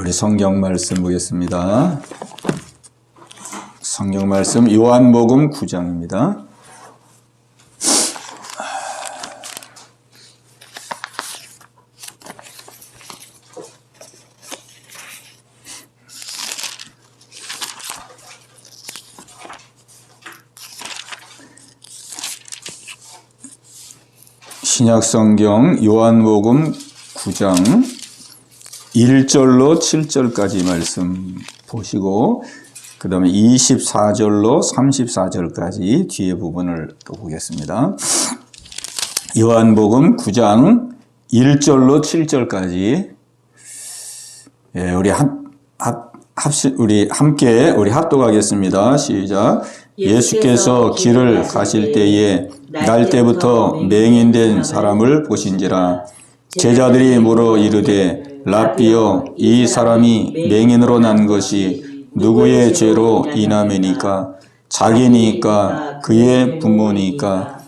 우리 성경 말씀 보겠습니다. 성경 말씀 요한복음 9장입니다. 신약성경 요한복음 9장 1절로 7절까지 말씀 보시고 그 다음에 24절로 34절까지 뒤에 부분을 또 보겠습니다. 요한복음 9장 1절로 7절까지 우리 함께 합독하겠습니다. 시작. 예수께서 길을 가실 때에 날 때부터 맹인된 사람을 보신지라. 제자들이 물어 이르되 랍비여, 이 사람이 맹인으로 난 것이 누구의 죄로 인함이니까? 자기니까? 그의 부모니까?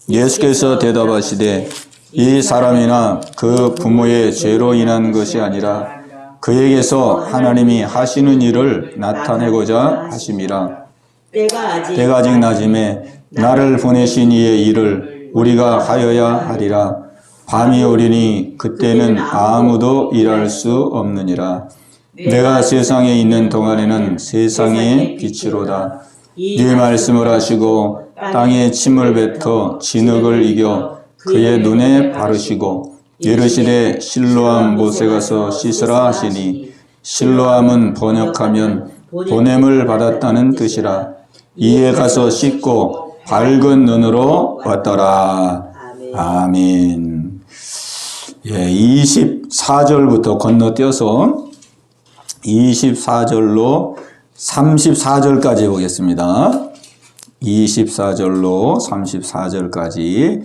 예수께서 대답하시되 이 사람이나 그 부모의 죄로 인한 것이 아니라 그에게서 하나님이 하시는 일을 나타내고자 하심이라. 때가 아직 낮음에 나를 보내신 이의 일을 우리가 하여야 하리라. 밤이 오리니 그때는 아무도 일할 수 없느니라. 내가 세상에 있는 동안에는 세상의 빛이로다. 네 말씀을 하시고 땅에 침을 뱉어 진흙을 이겨 그의 눈에 바르시고 이르시되 실로암 못에 가서 씻으라 하시니, 실로암은 번역하면 보냄을 받았다는 뜻이라. 이에 가서 씻고 밝은 눈으로 왔더라. 아멘. 24절부터 건너뛰어서 24절로 34절까지 보겠습니다. 24절로 34절까지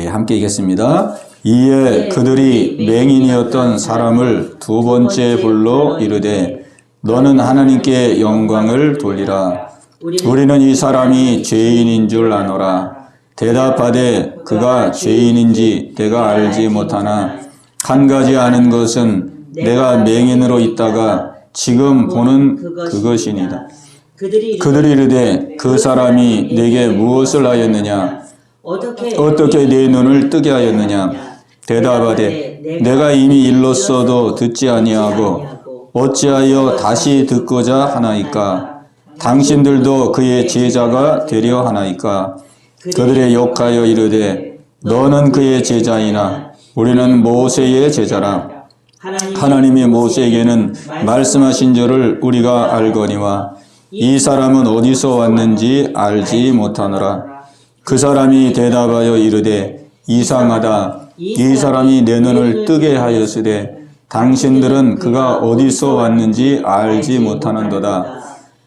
함께 읽겠습니다. 이에 그들이 맹인이었던 사람을 두 번째 불러 이르되 너는 하나님께 영광을 돌리라. 우리는 이 사람이 죄인인 줄 아노라. 대답하되 그가 죄인인지 내가 알지 못하나 한 가지 아는 것은 내가 맹인으로 있다가 지금 보는 그것이니라. 그들이 이르되 그 사람이 내게 무엇을 하였느냐? 어떻게 내 눈을 뜨게 하였느냐? 대답하되 내가 이미 일렀어도 듣지 아니하고 어찌하여 다시 듣고자 하나이까? 당신들도 그의 제자가 되려 하나이까? 그들의 욕하여 이르되 너는 그의 제자이나 우리는 모세의 제자라. 하나님이 모세에게는 말씀하신 줄을 우리가 알거니와 이 사람은 어디서 왔는지 알지 못하노라. 그 사람이 대답하여 이르되 이상하다. 이 사람이 내 눈을 뜨게 하였으되 당신들은 그가 어디서 왔는지 알지 못하는도다.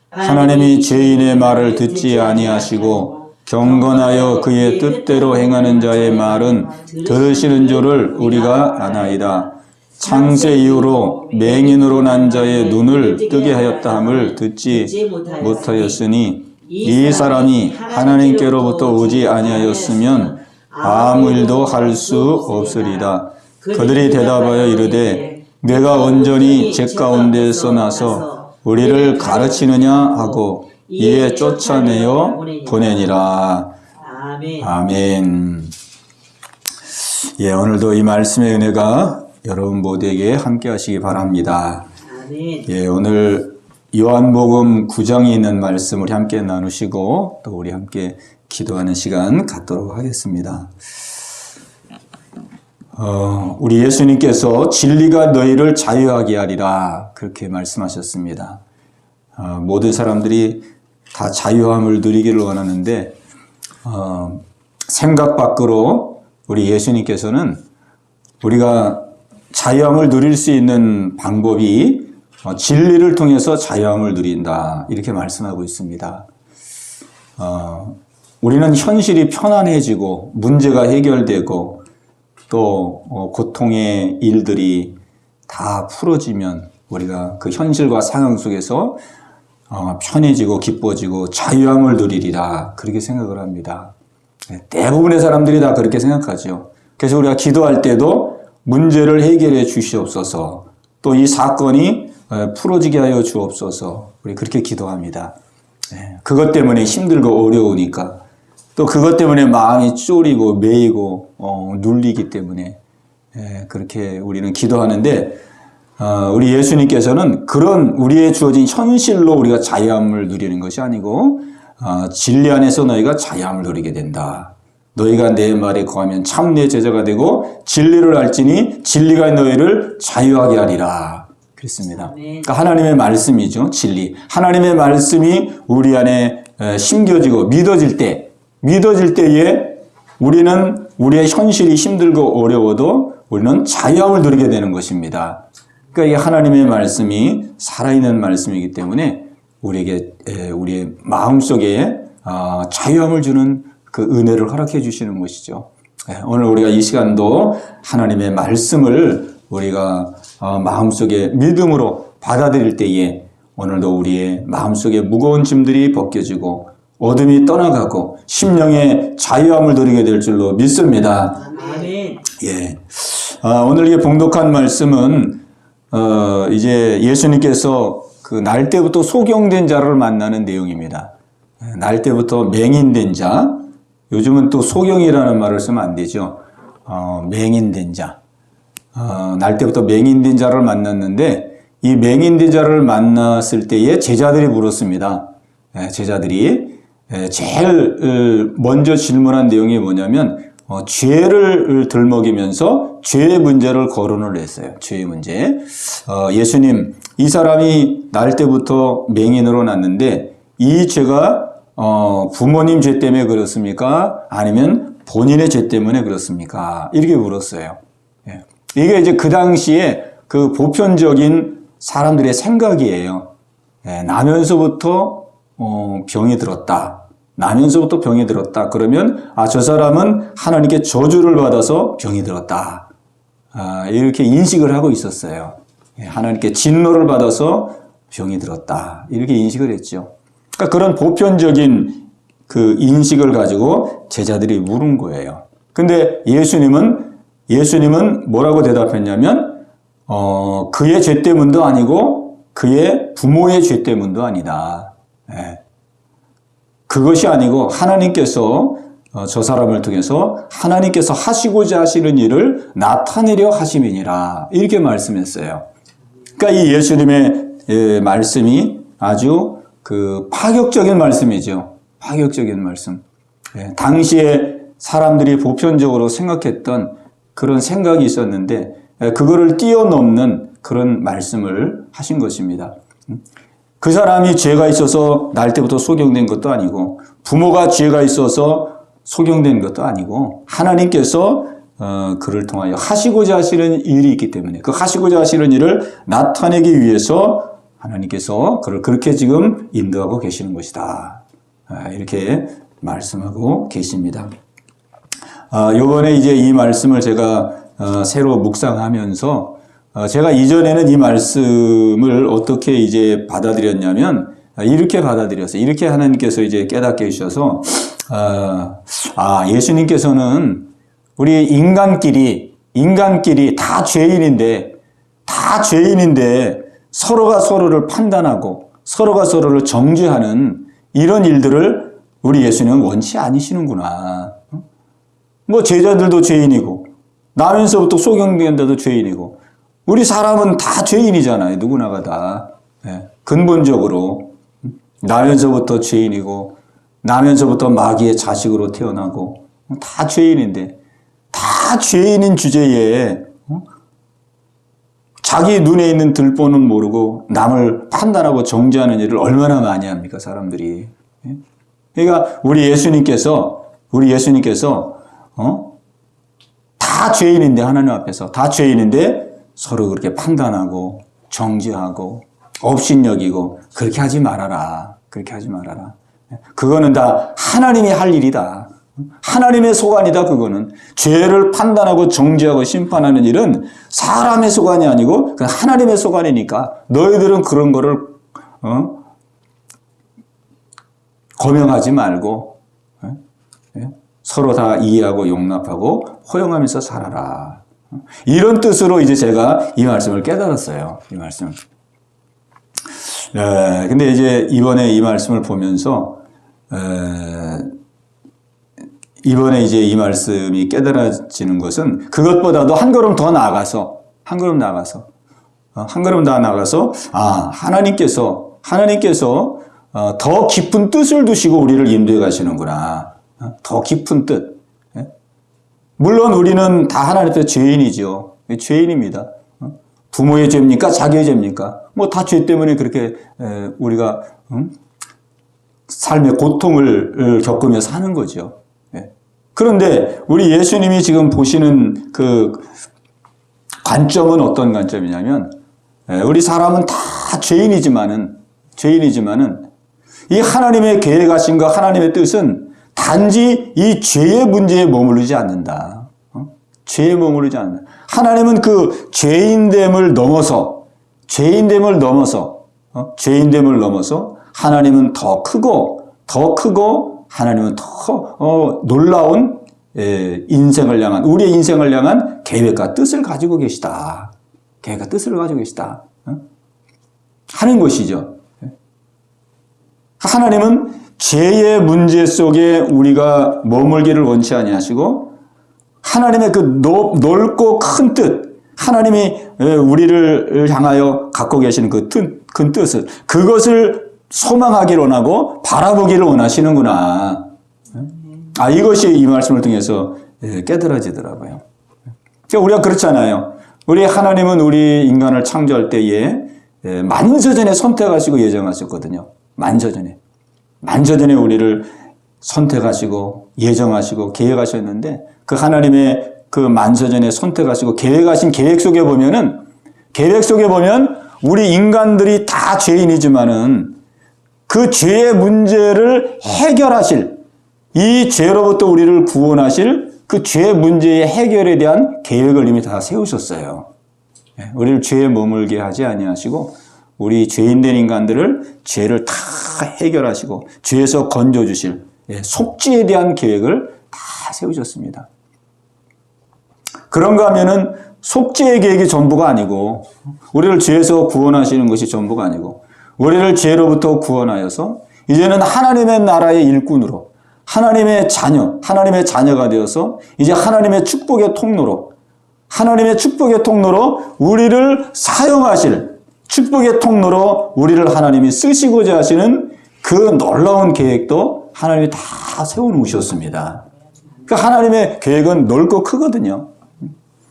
하나님이 죄인의 말을 듣지 아니하시고 경건하여 그의 뜻대로 행하는 자의 말은 들으시는 줄을 우리가 아나이다. 창세 이후로 맹인으로 난 자의 눈을 뜨게 하였다 함을 듣지 못하였으니 이 사람이 하나님께로부터 오지 아니하였으면 아무 일도 할 수 없으리다. 그들이 대답하여 이르되 내가 온전히 제 가운데서 나서 우리를 가르치느냐 하고 이에 쫓아내어 보내니라. 아멘. 오늘도 이 말씀의 은혜가 여러분 모두에게 함께 하시기 바랍니다. 오늘 요한복음 9장에 있는 말씀 우리 함께 나누시고 또 우리 함께 기도하는 시간 갖도록 하겠습니다. 우리 예수님께서 진리가 너희를 자유하게 하리라 그렇게 말씀하셨습니다. 모든 사람들이 다 자유함을 누리기를 원하는데 생각 밖으로 우리 예수님께서는 우리가 자유함을 누릴 수 있는 방법이 진리를 통해서 자유함을 누린다 이렇게 말씀하고 있습니다. 우리는 현실이 편안해지고 문제가 해결되고 또 고통의 일들이 다 풀어지면 우리가 그 현실과 상황 속에서 편해지고 기뻐지고 자유함을 누리리라 그렇게 생각을 합니다. 대부분의 사람들이 다 그렇게 생각하죠. 그래서 우리가 기도할 때도 문제를 해결해 주시옵소서, 또 이 사건이 풀어지게 하여 주옵소서. 우리 그렇게 기도합니다. 그것 때문에 힘들고 어려우니까, 또 그것 때문에 마음이 쫄이고 매이고 눌리기 때문에 그렇게 우리는 기도하는데, 우리 예수님께서는 그런 우리의 주어진 현실로 우리가 자유함을 누리는 것이 아니고, 진리 안에서 너희가 자유함을 누리게 된다. 너희가 내 말에 거하면 참 내 제자가 되고 진리를 알지니 진리가 너희를 자유하게 하리라. 그렇습니다. 그러니까 하나님의 말씀이죠. 진리. 하나님의 말씀이 우리 안에 심겨지고 믿어질 때에 우리는 우리의 현실이 힘들고 어려워도 우리는 자유함을 누리게 되는 것입니다. 그러니까 이 하나님의 말씀이 살아있는 말씀이기 때문에 우리에게 우리의 마음속에 자유함을 주는 그 은혜를 허락해 주시는 것이죠. 오늘 우리가 이 시간도 하나님의 말씀을 우리가 마음속에 믿음으로 받아들일 때에 오늘도 우리의 마음속에 무거운 짐들이 벗겨지고 어둠이 떠나가고 심령의 자유함을 누리게 될 줄로 믿습니다. 아멘. 예. 오늘 이 봉독한 말씀은 이제 예수님께서 그 날 때부터 소경된 자를 만나는 내용입니다. 날 때부터 맹인된 자, 요즘은 또 소경이라는 말을 쓰면 안 되죠. 맹인된 자. 날 때부터 맹인된 자를 만났는데 이 맹인된 자를 만났을 때에 제자들이 물었습니다. 제자들이 제일 먼저 질문한 내용이 뭐냐면 죄를 들먹이면서 죄의 문제를 거론을 했어요. 죄의 문제. 예수님, 이 사람이 날 때부터 맹인으로 났는데 이 죄가 부모님 죄 때문에 그렇습니까? 아니면 본인의 죄 때문에 그렇습니까? 이렇게 물었어요. 이게 이제 그 당시에 그 보편적인 사람들의 생각이에요. 나면서부터 병이 들었다. 나면서부터 병이 들었다. 그러면 저 사람은 하나님께 저주를 받아서 병이 들었다. 이렇게 인식을 하고 있었어요. 하나님께 진노를 받아서 병이 들었다. 이렇게 인식을 했죠. 그러니까 그런 보편적인 그 인식을 가지고 제자들이 물은 거예요. 근데 예수님은 뭐라고 대답했냐면, 그의 죄 때문도 아니고 그의 부모의 죄 때문도 아니다. 그것이 아니고 하나님께서 저 사람을 통해서 하나님께서 하시고자 하시는 일을 나타내려 하심이니라. 이렇게 말씀했어요. 그러니까 이 예수님의 말씀이 아주 그 파격적인 말씀이죠. 파격적인 말씀. 당시에 사람들이 보편적으로 생각했던 그런 생각이 있었는데 그거를 뛰어넘는 그런 말씀을 하신 것입니다. 그 사람이 죄가 있어서 날 때부터 소경된 것도 아니고 부모가 죄가 있어서 소경된 것도 아니고 하나님께서 그를 통하여 하시고자 하시는 일이 있기 때문에 그 하시고자 하시는 일을 나타내기 위해서 하나님께서 그를 그렇게 지금 인도하고 계시는 것이다. 이렇게 말씀하고 계십니다. 요번에 이제 이 말씀을 제가 새로 묵상하면서 제가 이전에는 이 말씀을 어떻게 이제 받아들였냐면 이렇게 받아들였어요. 이렇게 하나님께서 이제 깨닫게 해주셔서 예수님께서는 우리 인간끼리 다 죄인인데 서로가 서로를 판단하고 서로가 서로를 정죄하는 이런 일들을 우리 예수님은 원치 않으시는구나. 뭐 제자들도 죄인이고 나면서부터 소경된데도 죄인이고 우리 사람은 다 죄인이잖아요. 누구나가 다. 근본적으로 나면서부터 죄인이고 나면서부터 마귀의 자식으로 태어나고 다 죄인인데 다 죄인인 주제에 자기 눈에 있는 들보는 모르고 남을 판단하고 정죄하는 일을 얼마나 많이 합니까, 사람들이. 그러니까 우리 예수님께서 다 죄인인데 하나님 앞에서 다 죄인인데 서로 그렇게 판단하고 정죄하고 업신여기고 그렇게 하지 말아라. 그렇게 하지 말아라. 그거는 다 하나님이 할 일이다. 하나님의 소관이다. 그거는 죄를 판단하고 정죄하고 심판하는 일은 사람의 소관이 아니고 하나님의 소관이니까 너희들은 그런 거를 거명하지 말고 서로 다 이해하고 용납하고 허용하면서 살아라. 이런 뜻으로 이제 제가 이 말씀을 깨달았어요. 이 말씀. 근데 이제 이번에 이 말씀을 보면서, 이번에 이제 이 말씀이 깨달아지는 것은 그것보다도 한 걸음 더 나아가서, 한 걸음 나아가서, 하나님께서 더 깊은 뜻을 두시고 우리를 인도해 가시는구나. 더 깊은 뜻. 물론 우리는 다 하나님 앞에 죄인이죠. 죄인입니다. 부모의 죄입니까? 자기의 죄입니까? 뭐 다 죄 때문에 그렇게 우리가 삶의 고통을 겪으며 사는 거죠. 그런데 우리 예수님이 지금 보시는 그 관점은 어떤 관점이냐면, 우리 사람은 다 죄인이지만은 이 하나님의 계획하신 것, 하나님의 뜻은 단지 이 죄의 문제에 머무르지 않는다. 죄에 머무르지 않는다. 하나님은 그 죄인됨을 넘어서 하나님은 더 크고 하나님은 더 놀라운 인생을 향한, 우리의 인생을 향한 계획과 뜻을 가지고 계시다. 하는 것이죠. 하나님은 죄의 문제 속에 우리가 머물기를 원치 아니하시고, 하나님의 그 넓고 큰 뜻, 하나님이 우리를 향하여 갖고 계시는 그 큰 뜻을, 그것을 소망하기를 원하고 바라보기를 원하시는구나. 이것이 이 말씀을 통해서 깨달아지더라고요. 우리가 그렇잖아요. 우리 하나님은 우리 인간을 창조할 때에 만서전에 선택하시고 예정하셨거든요. 만서전에 우리를 선택하시고 예정하시고 계획하셨는데, 그 하나님의 그 만서전에 선택하시고 계획하신 계획 속에 보면 우리 인간들이 다 죄인이지만은 그 죄의 문제를 해결하실, 이 죄로부터 우리를 구원하실 그 죄 문제의 해결에 대한 계획을 이미 다 세우셨어요. 우리를 죄에 머물게 하지 아니하시고 우리 죄인된 인간들을 죄를 다 해결하시고 죄에서 건져주실 속죄에 대한 계획을 다 세우셨습니다. 그런가 하면은 속죄의 계획이 전부가 아니고, 우리를 죄에서 구원하시는 것이 전부가 아니고, 우리를 죄로부터 구원하여서 이제는 하나님의 나라의 일꾼으로, 하나님의 자녀가 되어서 이제 하나님의 축복의 통로로 우리를 사용하실, 축복의 통로로 우리를 하나님이 쓰시고자 하시는 그 놀라운 계획도 하나님이 다 세워놓으셨습니다. 그러니까 하나님의 계획은 넓고 크거든요.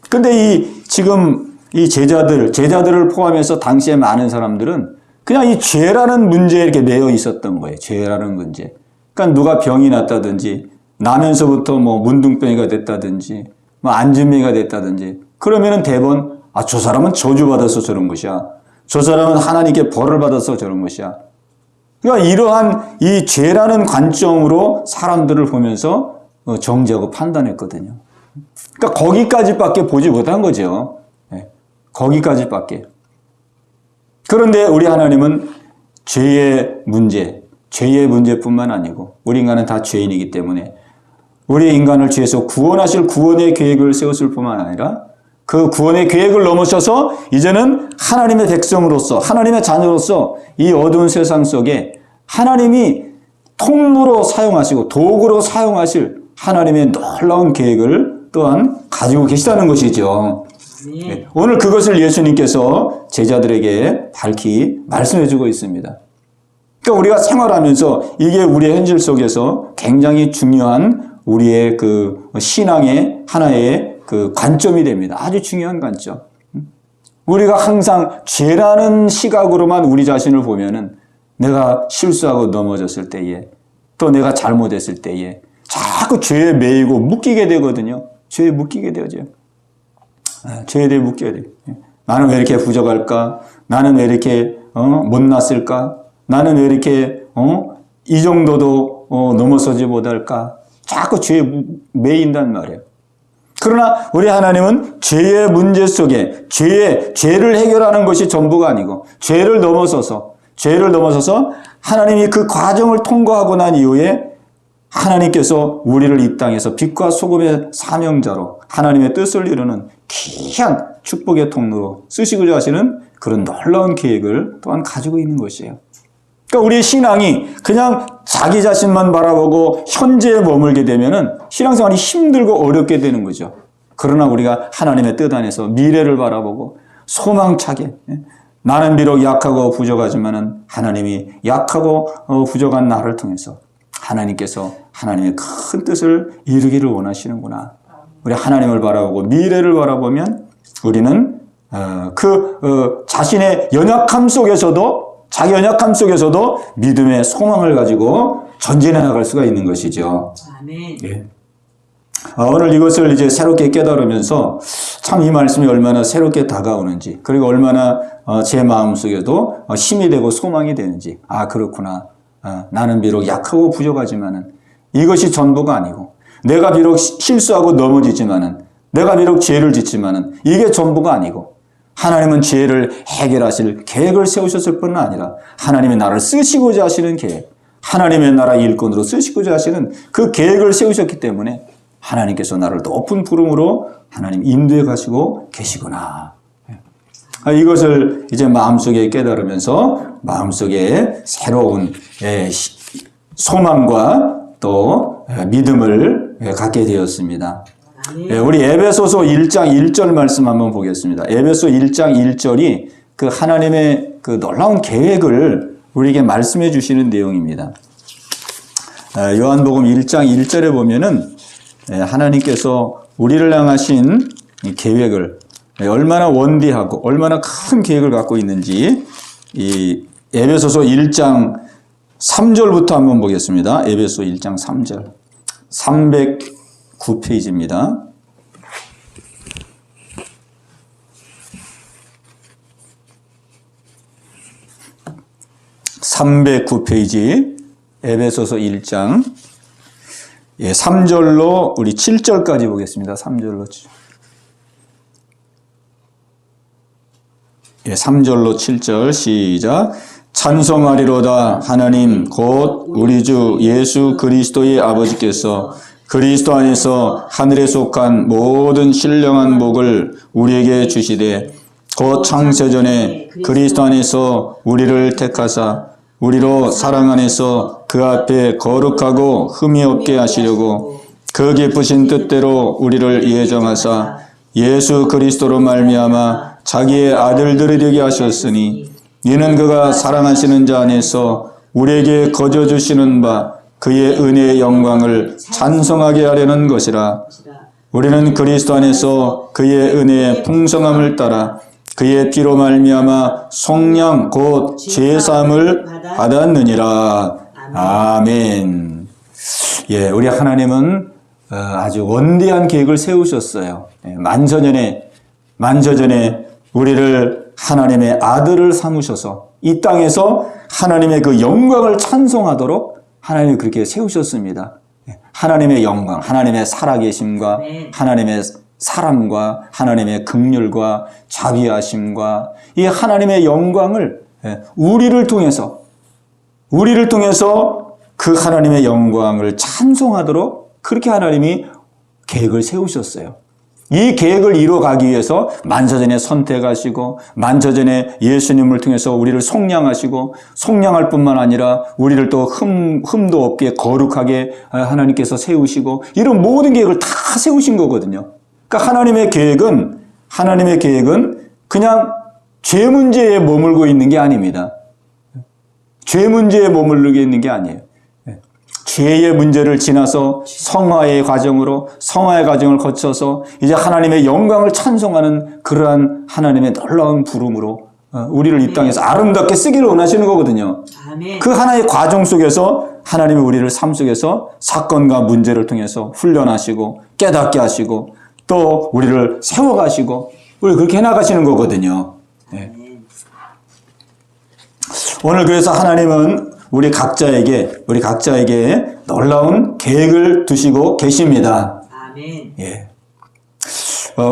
근데 지금 이 제자들을 포함해서 당시에 많은 사람들은 그냥 이 죄라는 문제에 이렇게 매여 있었던 거예요. 죄라는 문제. 그러니까 누가 병이 났다든지, 나면서부터 뭐 문둥병이가 됐다든지, 뭐 안진뱅이가 됐다든지, 그러면은 대부분, 저 사람은 저주받아서 저런 것이야. 저 사람은 하나님께 벌을 받아서 저런 것이야. 그러니까 이러한 이 죄라는 관점으로 사람들을 보면서 정죄하고 판단했거든요. 그러니까 거기까지밖에 보지 못한 거죠. 거기까지밖에. 그런데 우리 하나님은 죄의 문제뿐만 아니고, 우리 인간은 다 죄인이기 때문에 우리 인간을 죄에서 구원하실 구원의 계획을 세웠을 뿐만 아니라 그 구원의 계획을 넘어서서 이제는 하나님의 백성으로서, 하나님의 자녀로서 이 어두운 세상 속에 하나님이 통로로 사용하시고 도구로 사용하실 하나님의 놀라운 계획을 또한 가지고 계시다는 것이죠. 오늘 그것을 예수님께서 제자들에게 밝히 말씀해 주고 있습니다. 그러니까 우리가 생활하면서 이게 우리의 현실 속에서 굉장히 중요한 우리의 그 신앙의 하나의 그 관점이 됩니다. 아주 중요한 관점. 우리가 항상 죄라는 시각으로만 우리 자신을 보면은, 내가 실수하고 넘어졌을 때에, 또 내가 잘못했을 때에 자꾸 죄에 매이고 묶이게 되거든요. 죄에 묶이게 되죠. 죄에 대해 묶여야 돼요. 나는 왜 이렇게 부족할까? 나는 왜 이렇게 못났을까? 나는 왜 이렇게 이 정도도 넘어서지 못할까? 자꾸 죄에 매인단 말이에요. 그러나 우리 하나님은 죄의 문제 속에 죄를 해결하는 것이 전부가 아니고, 죄를 넘어서서 하나님이 그 과정을 통과하고 난 이후에 하나님께서 우리를 이 땅에서 빛과 소금의 사명자로 하나님의 뜻을 이루는 귀한 축복의 통로로 쓰시고자 하시는 그런 놀라운 계획을 또한 가지고 있는 것이에요. 그러니까 우리의 신앙이 그냥 자기 자신만 바라보고 현재에 머물게 되면은 신앙생활이 힘들고 어렵게 되는 거죠. 그러나 우리가 하나님의 뜻 안에서 미래를 바라보고 소망차게, 나는 비록 약하고 부족하지만은 하나님이 약하고 부족한 나를 통해서 하나님께서 하나님의 큰 뜻을 이루기를 원하시는구나. 우리 하나님을 바라보고 미래를 바라보면 우리는 자신의 연약함 속에서도, 자기 연약함 속에서도 믿음의 소망을 가지고 전진해 나갈 수가 있는 것이죠. 아멘. 예. 오늘 이것을 이제 새롭게 깨달으면서 참 이 말씀이 얼마나 새롭게 다가오는지, 그리고 얼마나 제 마음속에도 힘이 되고 소망이 되는지, 그렇구나. 나는 비록 약하고 부족하지만은 이것이 전부가 아니고, 내가 비록 실수하고 넘어지지만은, 내가 비록 죄를 짓지만은 이게 전부가 아니고, 하나님은 죄를 해결하실 계획을 세우셨을 뿐만 아니라 하나님의 나라를 쓰시고자 하시는 계획, 하나님의 나라 일꾼으로 쓰시고자 하시는 그 계획을 세우셨기 때문에 하나님께서 나를 높은 부름으로 하나님 인도해 가시고 계시구나. 이것을 이제 마음속에 깨달으면서 마음속에 새로운 소망과 또 믿음을 갖게 되었습니다. 우리 에베소서 1장 1절 말씀 한번 보겠습니다. 에베소 1장 1절이 그 하나님의 그 놀라운 계획을 우리에게 말씀해 주시는 내용입니다. 요한복음 1장 1절에 보면은 하나님께서 우리를 향하신 계획을 얼마나 원대하고 얼마나 큰 계획을 갖고 있는지 이 에베소서 1장 3절부터 한번 보겠습니다. 에베소 1장 3절 309페이지입니다. (309페이지) 에베소서 1장 3절로 우리 7절까지 보겠습니다. 3절로 3절로 7절 시작. 찬송하리로다 하나님 곧 우리 주 예수 그리스도의 아버지께서 그리스도 안에서 하늘에 속한 모든 신령한 복을 우리에게 주시되 곧 창세전에 그리스도 안에서 우리를 택하사 우리로 사랑 안에서 그 앞에 거룩하고 흠이 없게 하시려고 그 기쁘신 뜻대로 우리를 예정하사 예수 그리스도로 말미암아 자기의 아들들이 되게 하셨으니 이는 그가 사랑하시는 자 안에서 우리에게 거저 주시는 바 그의 은혜의 영광을 찬송하게 하려는 것이라. 우리는 그리스도 안에서 그의 은혜의 풍성함을 따라 그의 피로 말미암아 속량 곧 죄사함을 받았느니라. 아멘. 우리 하나님은 아주 원대한 계획을 세우셨어요. 만저전에 우리를 하나님의 아들을 삼으셔서 이 땅에서 하나님의 그 영광을 찬송하도록 하나님이 그렇게 세우셨습니다. 하나님의 영광, 하나님의 살아계심과 하나님의 사랑과 하나님의 긍휼과 자비하심과 이 하나님의 영광을 우리를 통해서 그 하나님의 영광을 찬송하도록 그렇게 하나님이 계획을 세우셨어요. 이 계획을 이루어가기 위해서 만사전에 선택하시고 만사전에 예수님을 통해서 우리를 속량하시고 속량할 뿐만 아니라 우리를 또 흠도 없게 거룩하게 하나님께서 세우시고 이런 모든 계획을 다 세우신 거거든요. 그러니까 하나님의 계획은 그냥 죄 문제에 머물고 있는 게 아닙니다. 죄 문제에 머물게 있는 게 아니에요. 죄의 문제를 지나서 성화의 과정을 거쳐서 이제 하나님의 영광을 찬송하는 그러한 하나님의 놀라운 부름으로 우리를 이 땅에서 아름답게 쓰기를 원하시는 거거든요. 아멘. 그 하나의 과정 속에서 하나님이 우리를 삶 속에서 사건과 문제를 통해서 훈련하시고 깨닫게 하시고 또 우리를 세워가시고 우리 그렇게 해나가시는 거거든요. 오늘 그래서 하나님은 우리 각자에게 놀라운 계획을 두시고 계십니다. 아멘.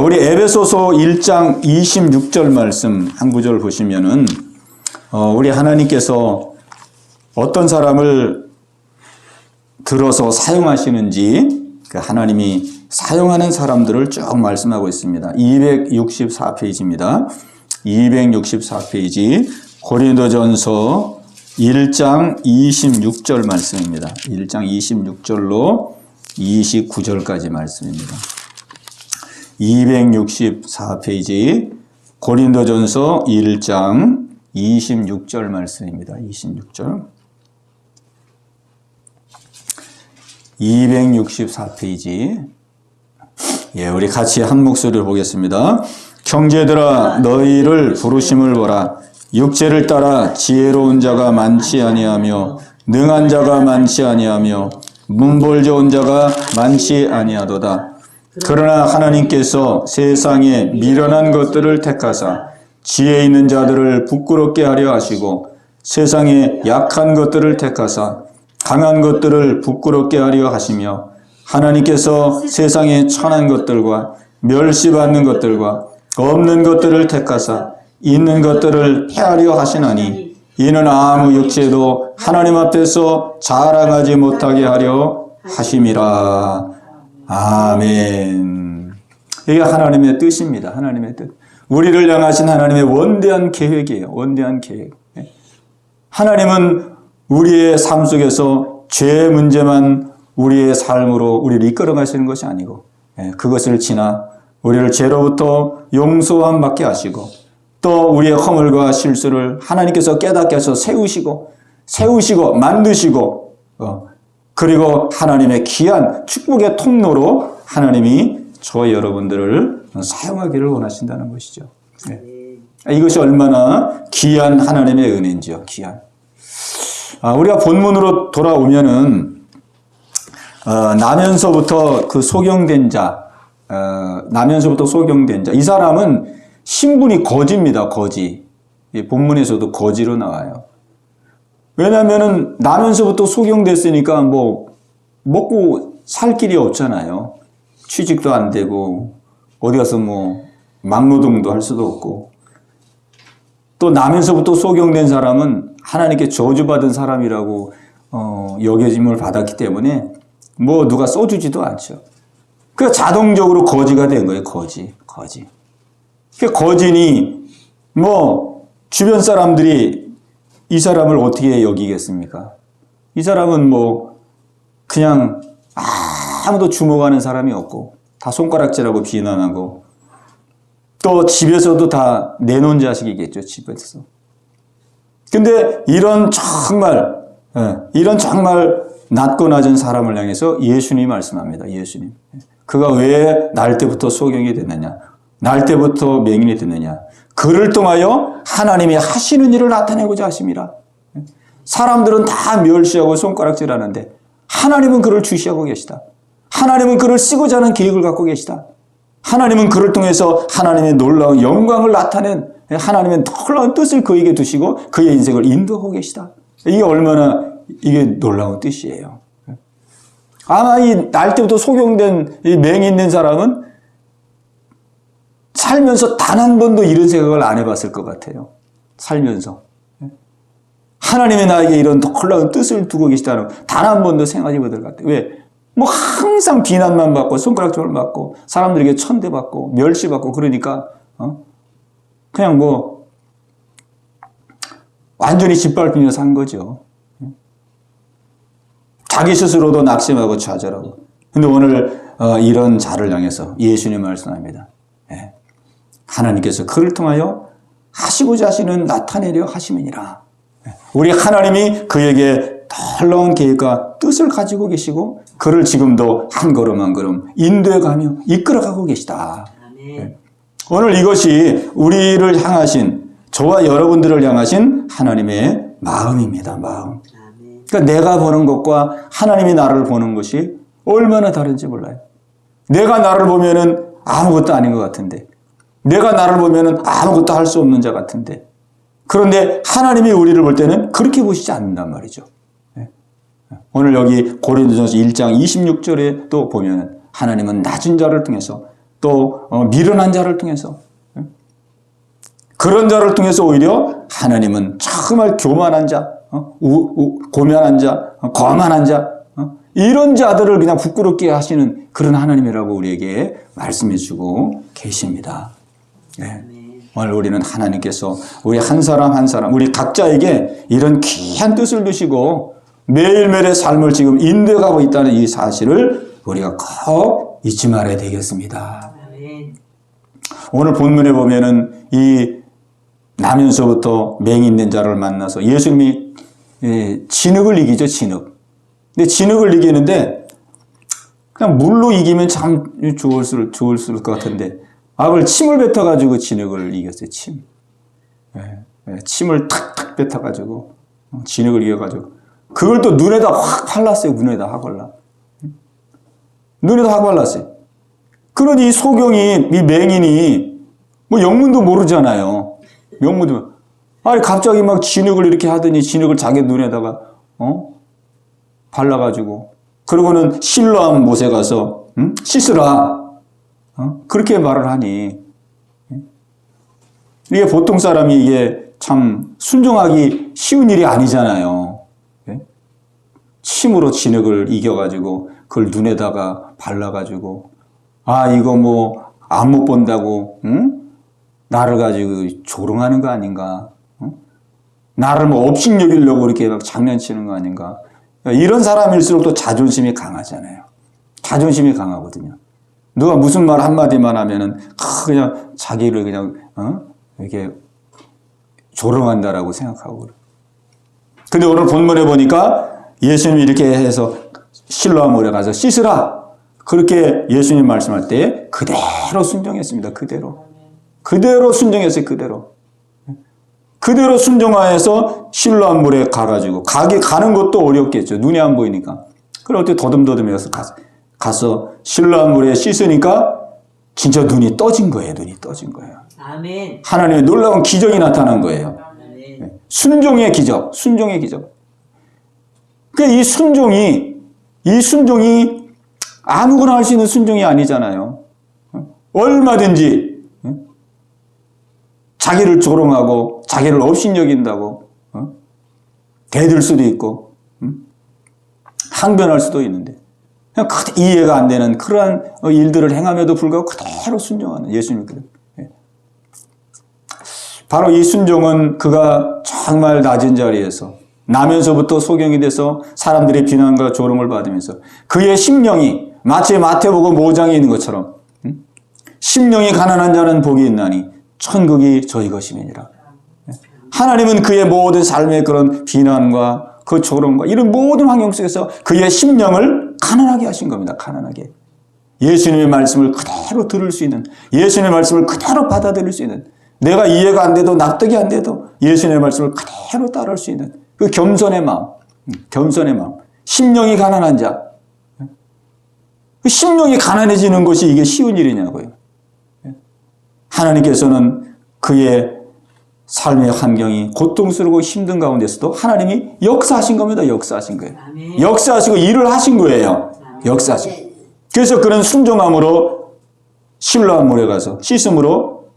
우리 에베소서 1장 26절 말씀 한 구절 보시면은 우리 하나님께서 어떤 사람을 들어서 사용하시는지 그 하나님이 사용하는 사람들을 쭉 말씀하고 있습니다. 264페이지입니다. 264페이지 고린도전서 1장 26절 말씀입니다. 1장 26절로 29절까지 말씀입니다. 264페이지 고린도전서 1장 26절 말씀입니다. 26절. 264페이지. 예, 우리 같이 한 목소리를 보겠습니다. 형제들아, 너희를 부르심을 보라. 육체를 따라 지혜로운 자가 많지 아니하며 능한 자가 많지 아니하며 문벌 좋은 자가 많지 아니하도다. 그러나 하나님께서 세상에 미련한 것들을 택하사 지혜 있는 자들을 부끄럽게 하려 하시고 세상에 약한 것들을 택하사 강한 것들을 부끄럽게 하려 하시며 하나님께서 세상에 천한 것들과 멸시받는 것들과 없는 것들을 택하사 있는 것들을 폐하려 하시나니 이는 아무 육체도 하나님 앞에서 자랑하지 못하게 하려 하심이라. 아멘. 이게 하나님의 뜻입니다. 하나님의 뜻. 우리를 향하신 하나님의 원대한 계획이에요. 원대한 계획. 하나님은 우리의 삶 속에서 죄 문제만 우리의 삶으로 우리를 이끌어 가시는 것이 아니고 그것을 지나 우리를 죄로부터 용서함 받게 하시고 또 우리의 허물과 실수를 하나님께서 깨닫게 하셔서 세우시고 만드시고 그리고 하나님의 귀한 축복의 통로로 하나님이 저와 여러분들을 사용하기를 원하신다는 것이죠. 이것이 얼마나 귀한 하나님의 은혜인지요. 귀한. 우리가 본문으로 돌아오면은 나면서부터 소경된 자, 이 사람은 신분이 거지입니다. 거지. 본문에서도 거지로 나와요. 왜냐하면은 나면서부터 소경됐으니까 뭐 먹고 살 길이 없잖아요. 취직도 안 되고 어디 가서 뭐 막노동도 할 수도 없고 또 나면서부터 소경된 사람은 하나님께 저주받은 사람이라고 여겨짐을 받았기 때문에 뭐 누가 써주지도 않죠. 그 자동적으로 거지가 된 거예요. 거지. 그 거지니 뭐 주변 사람들이 이 사람을 어떻게 여기겠습니까? 이 사람은 뭐 그냥 아무도 주목하는 사람이 없고 다 손가락질하고 비난하고 또 집에서도 다 내놓은 자식이겠죠. 집에서. 근데 이런 정말 낮고 낮은 사람을 향해서 예수님이 말씀합니다. 예수님. 그가 왜 날 때부터 소경이 됐느냐? 날 때부터 맹인이 됐느냐? 그를 통하여 하나님이 하시는 일을 나타내고자 하십니다. 사람들은 다 멸시하고 손가락질하는데 하나님은 그를 주시하고 계시다. 하나님은 그를 쓰고자 하는 계획을 갖고 계시다. 하나님은 그를 통해서 하나님의 놀라운 영광을 나타낸 하나님의 놀라운 뜻을 그에게 두시고 그의 인생을 인도하고 계시다. 이게 얼마나 이게 놀라운 뜻이에요. 아마 이 날 때부터 소경된 이 맹인 된 사람은 살면서 단 한 번도 이런 생각을 안 해봤을 것 같아요. 살면서. 하나님이 나에게 이런 놀라운 뜻을 두고 계시다는 단 한 번도 생각해 보들 것 같아요. 왜? 뭐 항상 비난만 받고 손가락질을 받고 사람들에게 천대받고 멸시받고 그러니까 그냥 뭐 완전히 짓밟히며 산 거죠. 자기 스스로도 낙심하고 좌절하고. 근데 오늘 이런 자를 향해서 예수님 말씀합니다. 하나님께서 그를 통하여 하시고자 하시는 나타내려 하심이니라. 우리 하나님이 그에게 놀라운 계획과 뜻을 가지고 계시고 그를 지금도 한 걸음 한 걸음 인도해가며 이끌어가고 계시다. 오늘 이것이 우리를 향하신 저와 여러분들을 향하신 하나님의 마음입니다. 마음. 그러니까 내가 보는 것과 하나님이 나를 보는 것이 얼마나 다른지 몰라요. 내가 나를 보면은 아무것도 아닌 것 같은데 내가 나를 보면은 아무것도 할 수 없는 자 같은데 그런데 하나님이 우리를 볼 때는 그렇게 보시지 않는단 말이죠. 오늘 여기 고린도전서 1장 26절에 또 보면은 하나님은 낮은 자를 통해서 또 미련한 자를 통해서 그런 자를 통해서 오히려 하나님은 정말 교만한 자, 고면한 자, 거만한 자 이런 자들을 그냥 부끄럽게 하시는 그런 하나님이라고 우리에게 말씀해 주고 계십니다. 오늘 우리는 하나님께서 우리 한 사람 한 사람, 우리 각자에게 이런 귀한 뜻을 두시고 매일매일의 삶을 지금 인도해가고 있다는 이 사실을 우리가 꼭 잊지 말아야 되겠습니다. 오늘 본문에 보면은 이 나면서부터 맹인된 자를 만나서 예수님이 진흙을 이기죠, 진흙. 근데 진흙을 이기는데 그냥 물로 이기면 참 좋을 것 같은데 그걸 침을 뱉어가지고 진흙을 이겼어요, 침. 침을 탁탁 뱉어가지고 진흙을 이겨가지고 그걸 또 눈에다 확 발랐어요, 눈에다 확 발라. 눈에다 확 발랐어요. 그러니 이 소경이, 이 맹인이 뭐 영문도 모르잖아요. 영문도. 아니, 갑자기 막 진흙을 이렇게 하더니 진흙을 자기 눈에다가, 발라가지고. 그러고는 실로암 못에 가서, 씻으라. 그렇게 말을 하니. 이게 보통 사람이 이게 참 순종하기 쉬운 일이 아니잖아요. 침으로 진흙을 이겨가지고 그걸 눈에다가 발라가지고 이거 뭐 안 못 본다고 나를 가지고 조롱하는 거 아닌가? 나를 뭐 업신여기려고 이렇게 막 장난치는 거 아닌가? 이런 사람일수록 또 자존심이 강하잖아요. 자존심이 강하거든요. 누가 무슨 말 한마디만 하면은 그냥 자기를 그냥 이렇게 조롱한다라고 생각하고 그래. 근데 오늘 본문에 보니까 예수님이 이렇게 해서 실로암 물에 가서 씻으라. 그렇게 예수님 말씀할 때 그대로 순종했습니다. 그대로 순종했어요. 그대로 순종하여서 실로암 물에 가가지고 가는 것도 어렵겠죠. 눈이 안 보이니까. 그럴 때 더듬더듬해서 가서 실로암 물에 씻으니까 진짜 눈이 떠진 거예요. 아멘. 하나님의 놀라운 기적이 나타난 거예요. 아멘. 순종의 기적. 그러니까 이 순종이 아무거나 할 수 있는 순종이 아니잖아요. 얼마든지 자기를 조롱하고 자기를 업신여긴다고 대들 수도 있고 항변할 수도 있는데 그냥 이해가 안 되는 그러한 일들을 행함에도 불구하고 그대로 순종하는 예수님. 바로 이 순종은 그가 정말 낮은 자리에서 나면서부터 소경이 돼서 사람들의 비난과 조롱을 받으면서 그의 심령이 마치 마태복음 5장에 있는 것처럼 심령이 가난한 자는 복이 있나니 천국이 저희 것임이니라. 하나님은 그의 모든 삶의 그런 비난과 그 조롱과 이런 모든 환경 속에서 그의 심령을 가난하게 하신 겁니다. 가난하게. 예수님의 말씀을 그대로 들을 수 있는, 예수님의 말씀을 그대로 받아들일 수 있는, 내가 이해가 안 돼도 납득이 안 돼도 예수님의 말씀을 그대로 따를 수 있는 그 겸손의 마음. 심령이 가난한 자. 그 심령이 가난해지는 것이 이게 쉬운 일이냐고요. 하나님께서는 그의 삶의 환경이 고통스럽고 힘든 가운데서도 하나님이 역사하신 겁니다. 역사하신 거예요. 아멘. 역사하시고 일을 하신 거예요. 역사하시고. 그래서 그런 순종함으로 실로암 물에 가서 씻음으로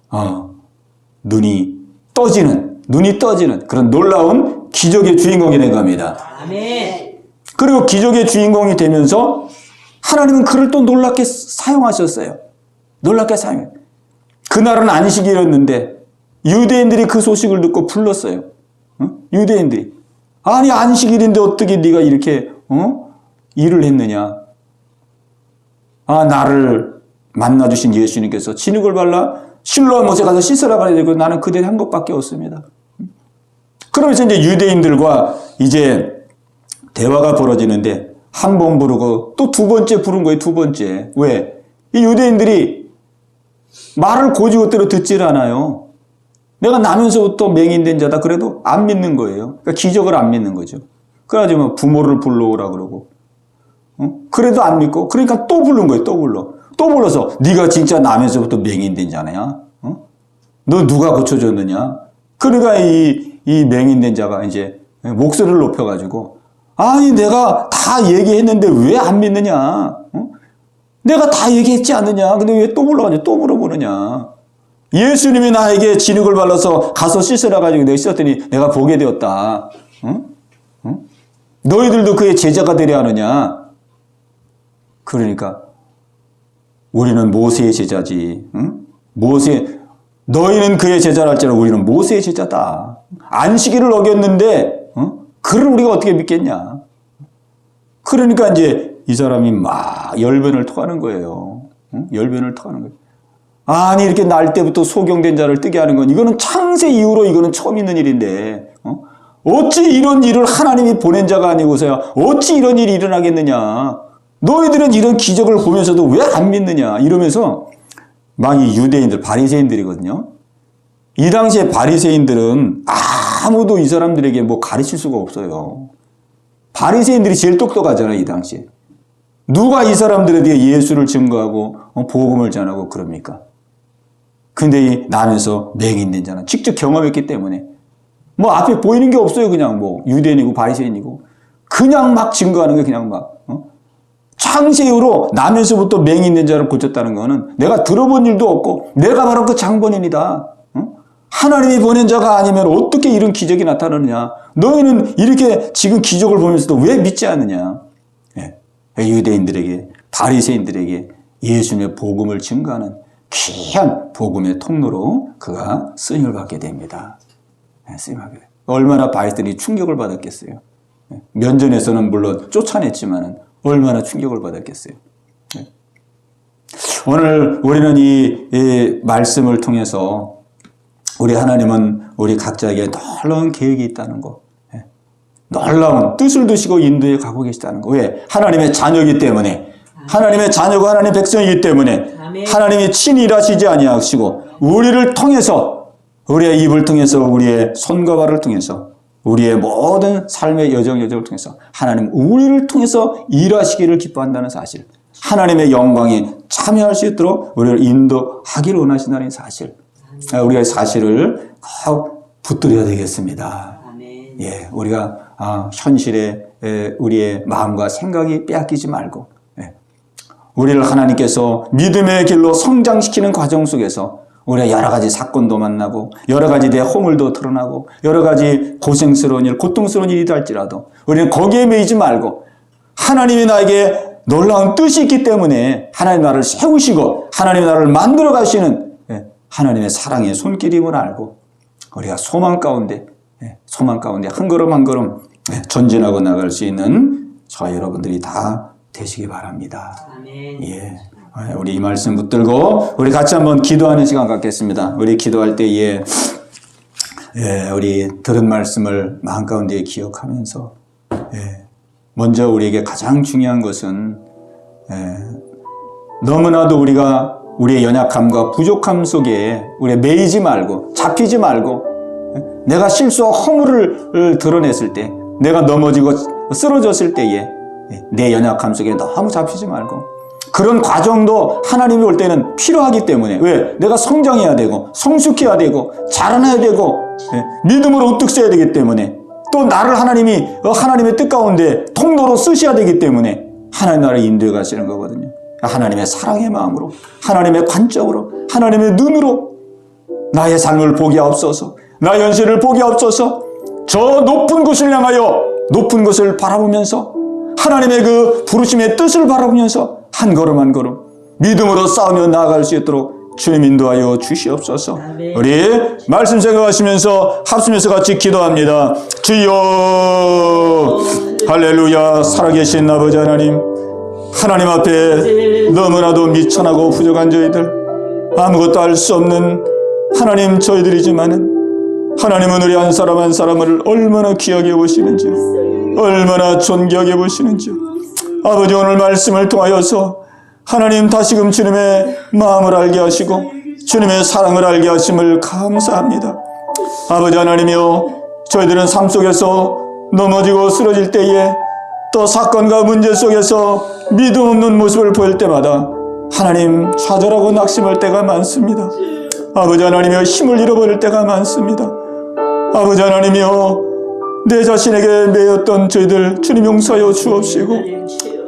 눈이 떠지는 그런 놀라운 기적의 주인공이 된 겁니다. 아멘. 그리고 기적의 주인공이 되면서 하나님은 그를 또 놀랍게 사용하셨어요. 그날은 안식일이었는데 유대인들이 그 소식을 듣고 불렀어요. 유대인들이. 아니 안식일인데 어떻게 네가 이렇게 일을 했느냐. 나를 만나주신 예수님께서 진흙을 발라 실로암 못에 가서 씻으라 그래야 되고 나는 그대로 한 것밖에 없습니다. 그러면서 이제 유대인들과 이제 대화가 벌어지는데 한 번 부르고 또 두 번째 부른 거예요. 두 번째. 왜? 이 유대인들이 말을 고지고대로 듣질 않아요. 내가 나면서부터 맹인된 자다 그래도 안 믿는 거예요. 그러니까 기적을 안 믿는 거죠. 그래가지고 부모를 불러오라 그러고 그래도 안 믿고 그러니까 또 부른 거예요. 또 불러서 네가 진짜 나면서부터 맹인된 자냐? 너 누가 고쳐줬느냐? 그러니까 이 맹인된 자가 이제 목소리를 높여가지고 아니 내가 다 얘기했는데 왜 안 믿느냐? 내가 다 얘기했지 않느냐? 근데 왜 또 불러가지고 또 물어보느냐? 예수님이 나에게 진흙을 발라서 가서 씻으라 가지고 내가 씻었더니 내가 보게 되었다. 너희들도 그의 제자가 되려 하느냐? 그러니까 우리는 모세의 제자지. 너희는 그의 제자랄지라 우리는 모세의 제자다. 안식일을 어겼는데 그를 우리가 어떻게 믿겠냐. 그러니까 이제 이 사람이 막 열변을 토하는 거예요. 열변을 토하는 거예요. 아니 이렇게 날 때부터 소경된 자를 뜨게 하는 건 이거는 창세 이후로 이거는 처음 있는 일인데 어찌 이런 일을 하나님이 보낸 자가 아니고서야 어찌 이런 일이 일어나겠느냐. 너희들은 이런 기적을 보면서도 왜 안 믿느냐 이러면서 막 이 유대인들 바리새인들이거든요. 이 당시에 바리새인들은 아무도 이 사람들에게 뭐 가르칠 수가 없어요. 바리새인들이 제일 똑똑하잖아요. 이 당시에. 누가 이 사람들에 대해 예수를 증거하고 복음을 전하고 그럽니까? 근데 이 남에서 맹인된 자는 직접 경험했기 때문에 뭐 앞에 보이는 게 없어요. 그냥 뭐 유대인이고 바리새인이고 그냥 막 증거하는 게 그냥 막 창세 이후로 남에서부터 맹인된 자를 고쳤다는 거는 내가 들어본 일도 없고 내가 바로 그 장본인이다. 하나님이 보낸 자가 아니면 어떻게 이런 기적이 나타나느냐. 너희는 이렇게 지금 기적을 보면서도 왜 믿지 않느냐. 유대인들에게 바리새인들에게 예수님의 복음을 증거하는 귀한 복음의 통로로 그가 쓰임을 받게 됩니다. 쓰임을 받게. 얼마나 바리새인들이 충격을 받았겠어요. 면전에서는 물론 쫓아냈지만 얼마나 충격을 받았겠어요. 오늘 우리는 이 말씀을 통해서 우리 하나님은 우리 각자에게 놀라운 계획이 있다는 거, 놀라운 뜻을 두시고 인도에 가고 계시다는 거. 왜? 하나님의 자녀이기 때문에, 하나님의 자녀고 하나님의 백성이기 때문에 하나님이 친히 일하시지 아니하시고 우리를 통해서, 우리의 입을 통해서, 우리의 손과 발을 통해서, 우리의 모든 삶의 여정을 통해서 하나님 우리를 통해서 일하시기를 기뻐한다는 사실, 하나님의 영광에 참여할 수 있도록 우리를 인도하기를 원하신다는 사실, 우리가 사실을 꼭 붙들어야 되겠습니다. 예, 우리가 현실에 우리의 마음과 생각이 빼앗기지 말고, 우리를 하나님께서 믿음의 길로 성장시키는 과정 속에서 우리가 여러 가지 사건도 만나고 여러 가지 내 허물도 드러나고 여러 가지 고생스러운 일, 고통스러운 일이다 할지라도 우리는 거기에 매이지 말고 하나님이 나에게 놀라운 뜻이 있기 때문에 하나님 나를 세우시고 하나님 나를 만들어 가시는 하나님의 사랑의 손길임을 알고 우리가 소망 가운데 한 걸음 한 걸음 전진하고 나갈 수 있는 저희 여러분들이 다 되시기 바랍니다. 아멘. 예. 우리 이 말씀 붙들고 우리 같이 한번 기도하는 시간 갖겠습니다. 우리 기도할 때에 우리 들은 말씀을 마음 가운데 기억하면서 먼저 우리에게 가장 중요한 것은 너무나도 우리가 우리의 연약함과 부족함 속에 우리 매이지 말고 잡히지 말고 내가 실수와 허물을 드러냈을 때, 내가 넘어지고 쓰러졌을 때에 내 연약함 속에 너무 잡히지 말고 그런 과정도 하나님이 올 때는 필요하기 때문에, 왜? 내가 성장해야 되고 성숙해야 되고 자라나야 되고 믿음으로 우뚝 서야 되기 때문에, 또 나를 하나님이 하나님의 뜻 가운데 통로로 쓰셔야 되기 때문에 하나님 나라를 인도해 가시는 거거든요. 하나님의 사랑의 마음으로, 하나님의 관점으로, 하나님의 눈으로 나의 삶을 보게 하옵소서, 나의 현실을 보게 하옵소서. 저 높은 곳을 향하여 높은 것을 바라보면서 하나님의 그 부르심의 뜻을 바라보면서 한 걸음 한 걸음 믿음으로 싸우며 나아갈 수 있도록 주님 인도하여 주시옵소서. 아멘. 우리 말씀 생각하시면서 합심해서 같이 기도합니다. 주여 할렐루야. 살아계신 아버지 하나님, 하나님 앞에 너무나도 미천하고 부족한 저희들, 아무것도 할 수 없는 하나님 저희들이지만은 하나님은 우리 한 사람 한 사람을 얼마나 귀하게 보시는지, 얼마나 존귀하게 보시는지, 아버지 오늘 말씀을 통하여서 하나님 다시금 주님의 마음을 알게 하시고 주님의 사랑을 알게 하심을 감사합니다. 아버지 하나님이여, 저희들은 삶 속에서 넘어지고 쓰러질 때에, 또 사건과 문제 속에서 믿음 없는 모습을 보일 때마다 하나님 좌절하고 낙심할 때가 많습니다. 아버지 하나님이여, 힘을 잃어버릴 때가 많습니다. 아버지 하나님이여, 내 자신에게 매였던 저희들 주님 용서하여 주옵시고,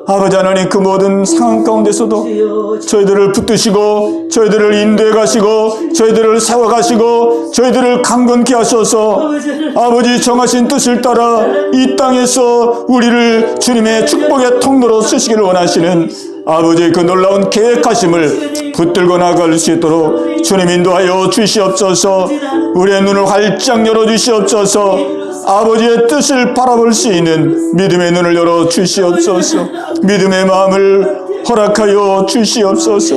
아버지 하나님 그 모든 상황 가운데서도 저희들을 붙드시고 저희들을 인도해 가시고 저희들을 세워 가시고 저희들을 강건케 하셔서 아버지 정하신 뜻을 따라 이 땅에서 우리를 주님의 축복의 통로로 쓰시기를 원하시는 아버지의 그 놀라운 계획하심을 붙들고 나갈 수 있도록 주님 인도하여 주시옵소서. 우리의 눈을 활짝 열어주시옵소서. 아버지의 뜻을 바라볼 수 있는 믿음의 눈을 열어 주시옵소서. 믿음의 마음을 허락하여 주시옵소서.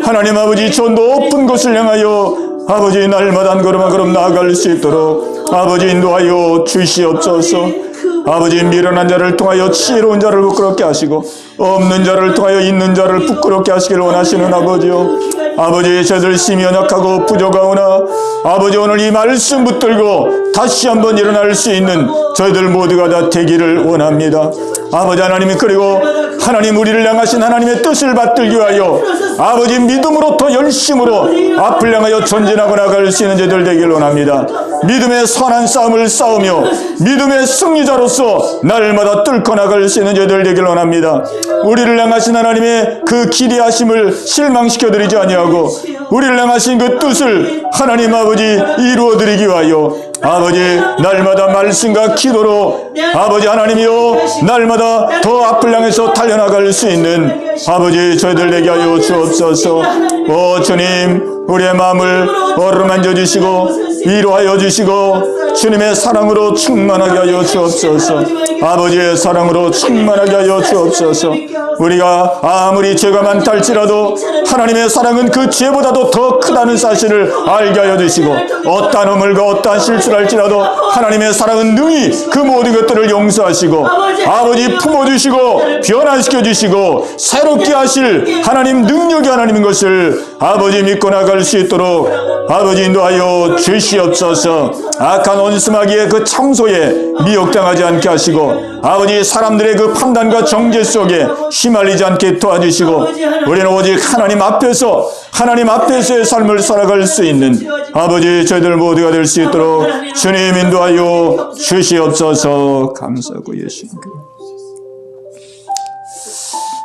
하나님 아버지, 저 높은 곳을 향하여 아버지 날마다 한 걸음 한 걸음 나아갈 수 있도록 아버지 인도하여 주시옵소서. 아버지, 미련한 자를 통하여 지혜로운 자를 부끄럽게 하시고 없는 자를 통하여 있는 자를 부끄럽게 하시길 원하시는 아버지요, 아버지, 저희들 심히 연약하고 부족하오나 아버지, 오늘 이 말씀 붙들고 다시 한번 일어날 수 있는 저희들 모두가 다 되기를 원합니다. 아버지 하나님, 그리고 하나님 우리를 향하신 하나님의 뜻을 받들기 위하여 아버지 믿음으로 더 열심으로 앞을 향하여 전진하고 나갈 수 있는 저희들 되기를 원합니다. 믿음의 선한 싸움을 싸우며 믿음의 승리자로서 날마다 뚫고 나갈 수 있는 저희들 되기를 원합니다. 우리를 향하신 하나님의 그 기대하심을 실망시켜드리지 아니하고 우리를 향하신 그 뜻을 하나님 아버지 이루어드리기 위하여 아버지 날마다 말씀과 기도로 아버지 하나님이여 날마다 더 앞을 향해서 달려나갈 수 있는 아버지 저희들 되게 하여 주옵소서. 오 주님, 우리의 마음을 어루만져 주시고 위로하여 주시고 주님의 사랑으로 충만하게 하여 주옵소서. 아버지의 사랑으로 충만하게 하여 주옵소서. 우리가 아무리 죄가 많다 할지라도 하나님의 사랑은 그 죄보다도 더 크다는 사실을 알게 하여 주시고 어떠한 허물과 어떠한 실수를 할지라도 하나님의 사랑은 능히 그 모든 것들을 용서하시고 아버지 품어주시고 변화시켜 주시고 새롭게 하실 하나님 능력의 하나님인 것을 아버지 믿고 나갈 수 있도록 아버지 인도하여 주시옵소서. 악한 원수마귀의 그 청소에 미혹당하지 않게 하시고 아버지 사람들의 그 판단과 정죄 속에 휘말리지 않게 도와주시고 우리는 오직 하나님 앞에서의 삶을 살아갈 수 있는 아버지 저희들 모두가 될 수 있도록 주님 인도하여 주시옵소서. 감사하고 예수님.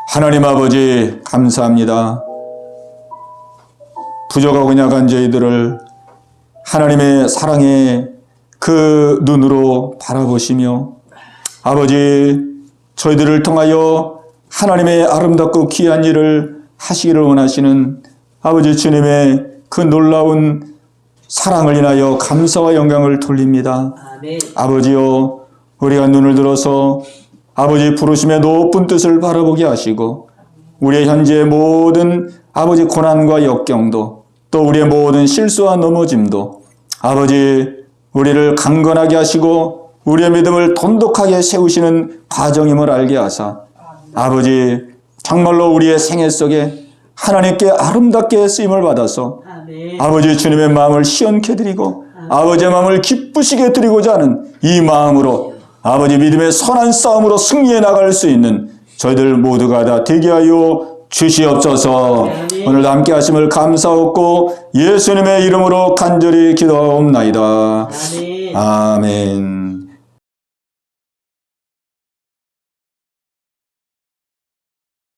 하나님 아버지 감사합니다. 부족하고 약한 저희들을 하나님의 사랑의 그 눈으로 바라보시며 아버지 저희들을 통하여 하나님의 아름답고 귀한 일을 하시기를 원하시는 아버지 주님의 그 놀라운 사랑을 인하여 감사와 영광을 돌립니다. 아멘. 아버지요, 우리가 눈을 들어서 아버지 부르심의 높은 뜻을 바라보게 하시고 우리의 현재의 모든 아버지 고난과 역경도 또 우리의 모든 실수와 넘어짐도 아버지 우리를 강건하게 하시고 우리의 믿음을 돈독하게 세우시는 과정임을 알게 하사 아버지 정말로 우리의 생애 속에 하나님께 아름답게 쓰임을 받아서 아멘. 아버지 주님의 마음을 시원케 드리고 아버지의 마음을 기쁘시게 드리고자 하는 이 마음으로 아버지 믿음의 선한 싸움으로 승리해 나갈 수 있는 저희들 모두가 다 되게 하여 주시옵소서. 오늘도 함께 하심을 감사하고 예수님의 이름으로 간절히 기도하옵나이다. 아멘.